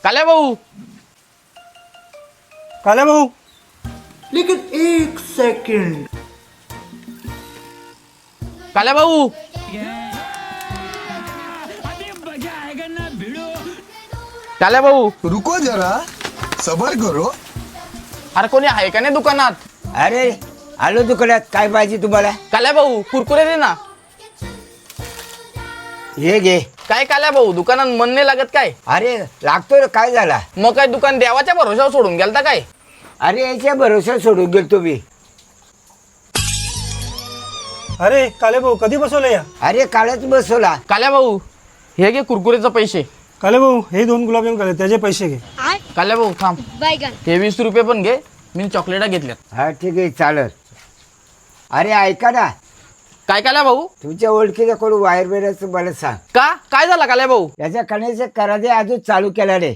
काल्या भाऊ काल्या भाऊ लेकिन एक सेकंड, काल्या भाऊ काल्या भाऊ रुको जरा सबर करो. अरे कोणी आहे का नाही दुकानात? अरे आलो दुकानात, काय पाहिजे तुम्हाला? काल्या भाऊ कुरकुरे दे ना. हे घे. काय काल्या भाऊ दुकानात मन नाही लागत काय? अरे लागतो रे, काय झाला? मग काय दुकान देवाच्या भरोशावर सोडून गेलता काय? अरे याच्या भरोसा सोडून गेलो मी. अरे काल्या भाऊ कधी बसवलं या? अरे कालच बसवला. काल्या भाऊ हे घे कुरकुरेचे पैसे. काल्या भाऊ हे 2 गुलाबजाम काले, त्याचे पैसे घे. काल्या भाऊ थांब, बैगन हे 20 रुपये पण घे. मी चॉकलेटा घेतल्यात. हा ठीक आहे चालत. अरे ऐका ना, काय काल्या भाऊ? तुमच्या ओळखीचा कोण वायर बेराचं मला सांग. का काय झालं काल्या भाऊ? याच्या कण्याचे करादे अजून चालू केला रे.